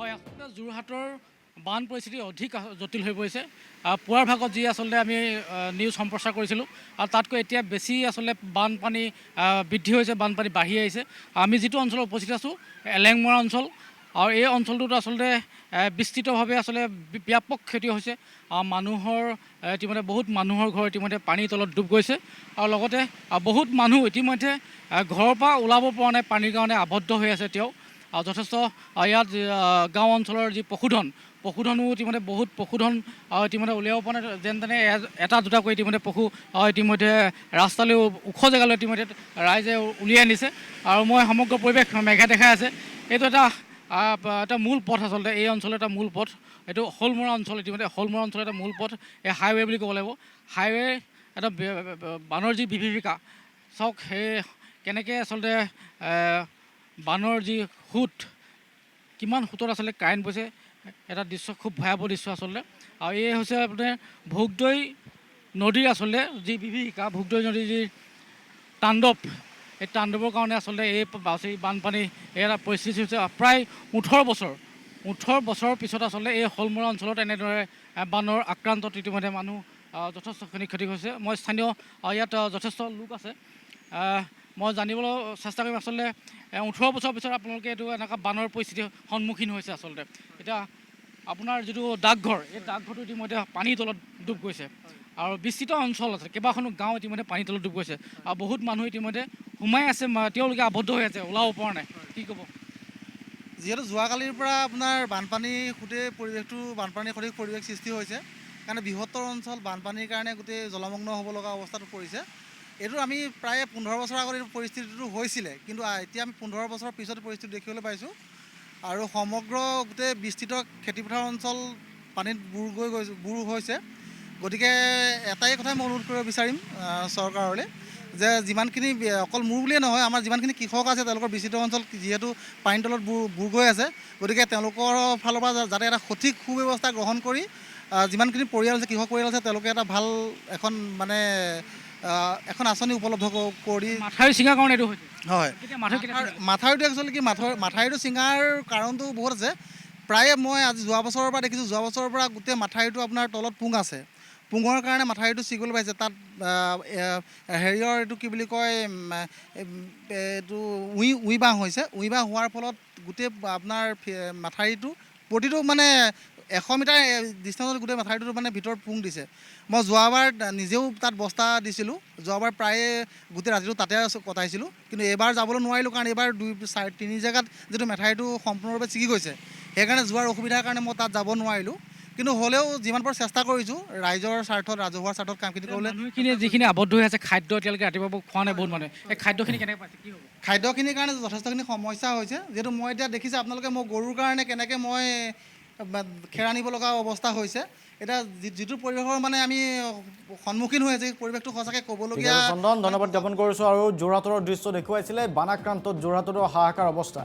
হয় আচলতে যোৰহাটৰ বান পৰিস্থিতি অধিক জটিল হৈ পৰিছে। পুৱাৰ ভাগত যি আচলতে আমি নিউজ সম্প্ৰচাৰ কৰিছিলোঁ আৰু তাতকৈ এতিয়া বেছি আচলতে বানপানী বৃদ্ধি হৈছে, বানপানী বাঢ়ি আহিছে। আমি যিটো অঞ্চলত উপস্থিত আছোঁ এলেংমৰা অঞ্চল, আৰু এই অঞ্চলটোত আচলতে বিস্তৃতভাৱে আচলতে ব্যাপক ক্ষতি হৈছে। মানুহৰ ইতিমধ্যে বহুত মানুহৰ ঘৰ ইতিমধ্যে পানীৰ তলত ডুব গৈছে, আৰু লগতে বহুত মানুহ ইতিমধ্যে ঘৰৰ পৰা ওলাব পৰা নাই, পানীৰ কাৰণে আবদ্ধ হৈ আছে। তেওঁ যথেষ্ট ইয়াত গাঁও অঞ্চলৰ যি পশুধনো ইতিমধ্যে বহুত পশুধন ইতিমধ্যে উলিয়াব পৰা নাই, যেন তেনে এটা দুটাকৈ ইতিমধ্যে পশু ইতিমধ্যে ৰাস্তালৈ ওখ জেগালৈ ইতিমধ্যে ৰাইজে উলিয়াই আনিছে। আৰু মই সমগ্ৰ পৰিৱেশ মেঘে দেখাই আছে। এইটো এটা মূল পথ, আচলতে এই অঞ্চলৰ এটা মূল পথ। এইটো শ'লমৰা অঞ্চল, ইতিমধ্যে শ'লমৰা অঞ্চলৰ এটা মূল পথ, এই হাইৱে বুলি ক'ব লাগিব। হাইৱে এটা বানৰ যি বিভীষিকা চাওক, সেই কেনেকৈ আচলতে বানৰ যি সোঁত, কিমান সোঁতত আচলতে কাৰেণ্ট গৈছে, এটা দৃশ্য খুব ভয়াৱহ দৃশ্য আচলতে। আৰু এই হৈছে আপোনাৰ ভোগদৈ নদীৰ আচলতে যি বিভীষিকা, ভোগদৈ নদীৰ যি তাণ্ডৱ, এই তাণ্ডৱৰ কাৰণে আচলতে এই বানপানী এটা পৰিস্থিতি হৈছে। প্ৰায় 18 বছৰৰ পিছত আচলতে এই শ'লমৰা অঞ্চলত এনেদৰে বানৰ আক্ৰান্তত ইতিমধ্যে মানুহ যথেষ্টখিনি ক্ষতি হৈছে। মই স্থানীয় ইয়াত যথেষ্ট লোক আছে, মই জানিবলৈ চেষ্টা কৰিম আচলতে 18 বছৰৰ পিছত আপোনালোকে এইটো এনেকুৱা বানৰ পৰিস্থিতিৰ সন্মুখীন হৈছে। আচলতে এতিয়া আপোনাৰ যিটো ডাকঘৰ, এই ডাকঘৰটো ইতিমধ্যে পানীৰ তলত ডুব গৈছে, আৰু বিস্তৃত অঞ্চল আছে, কেইবাখনো গাঁও ইতিমধ্যে পানীৰ তলত ডুব গৈছে, আৰু বহুত মানুহ ইতিমধ্যে সোমাই আছে, তেওঁলোকে আবদ্ধ হৈ আছে, ওলাব পৰা নাই। কি ক'ব? যিহেতু যোৱাকালিৰ পৰা আপোনাৰ বানপানীৰ সঠিক পৰিৱেশ সৃষ্টি হৈছে, কাৰণে বৃহত্তৰ অঞ্চল বানপানীৰ কাৰণে গোটেই জলমগ্ন হ'ব লগা অৱস্থাত পৰিছে। এইটো আমি প্ৰায় 15 বছৰ আগত এই পৰিস্থিতিটো হৈছিলে, কিন্তু এতিয়া আমি 15 বছৰৰ পিছত পৰিস্থিতি দেখিবলৈ পাইছোঁ। আৰু সমগ্ৰ গোটেই বিস্তৃত খেতিপথাৰ অঞ্চল পানীত বুৰ হৈছে। গতিকে এটাই কথাই মই অনুৰোধ কৰিব বিচাৰিম চৰকাৰলৈ, যে যিমানখিনি অকল মোৰ বুলিয়ে নহয়, আমাৰ যিমানখিনি কৃষক আছে তেওঁলোকৰ বিস্তৃত অঞ্চল যিহেতু পানীৰ তলত বুৰ গৈ আছে, গতিকে তেওঁলোকৰ ফালৰ পৰা যাতে এটা সঠিক সুব্যৱস্থা গ্ৰহণ কৰি যিমানখিনি পৰিয়াল আছে, কৃষক পৰিয়াল আছে, তেওঁলোকে এটা ভাল এখন আঁচনি উপলব্ধ কৰি মাথাউৰি ছিঙাৰ কাৰণে এইটো হৈছে। হয়, মাথাউৰিটো একচুৱেলি কি, মাথাউৰিটো ছিঙাৰ কাৰণটো বহুত আছে। প্ৰায়ে মই আজি যোৱা বছৰৰ পৰা দেখিছোঁ, যোৱা বছৰৰ পৰা গোটেই মাথাউৰিটো আপোনাৰ তলত পুং আছে, পুঙৰ কাৰণে মাথাউৰিটো ছিগিবলৈ পাইছে। তাত হেৰিয়ৰ এইটো কি বুলি কয়, এইটো উই বাঁহ হৈছে, উই বাঁহ হোৱাৰ ফলত গোটেই আপোনাৰ মাথাউৰিটো প্ৰতিটো 100 মিটাৰ ডিষ্টেঞ্চত গোটেই মাথাউৰিটো ভিতৰত পুং দিছে। মই যোৱাবাৰ নিজেও তাত বস্তা দিছিলোঁ, যোৱাবাৰ প্ৰায়ে গোটেই ৰাতিটো তাতে কটাইছিলোঁ, কিন্তু এইবাৰ যাবলৈ নোৱাৰিলোঁ, কাৰণ এইবাৰ 2-3 জেগাত যিটো মাথাউৰিটো সম্পূৰ্ণৰূপে ছিগি গৈছে, সেইকাৰণে যোৱাৰ অসুবিধাৰ কাৰণে মই তাত যাব নোৱাৰিলোঁ। কিন্তু হ'লেও যিমান পাৰোঁ চেষ্টা কৰিছোঁ ৰাইজৰ স্বাৰ্থত, ৰাজহুৱাৰ স্বাৰ্থত কামখিনি কৰিবলৈ। মানুহখিনি যিখিনি আবদ্ধ হৈ আছে, খাদ্য এতিয়ালৈকে ৰাতিপুৱা খোৱা নাই বহুত মানুহে, এই খাদ্যখিনি কেনেকৈ পাইছে, কি হ'ব? খাদ্যখিনিৰ কাৰণে যথেষ্টখিনি সমস্যা হৈছে। যিহেতু মই এতিয়া দেখিছে আপোনালোকে, মই গৰুৰ কাৰণে কেনেকৈ মই খেৰ আনিব লগা অৱস্থা হৈছে। এতিয়া যিটো পৰিৱেশৰ আমি সন্মুখীন হৈ আছোঁ, এই পৰিৱেশটো সঁচাকৈ ক'বলগীয়া। চন্দন, ধন্যবাদ জ্ঞাপন কৰিছোঁ। আৰু যোৰহাটৰ দৃশ্য দেখুৱাইছিলে, বানাক্ৰান্তত যোৰহাটৰো হাহাকাৰ অৱস্থা।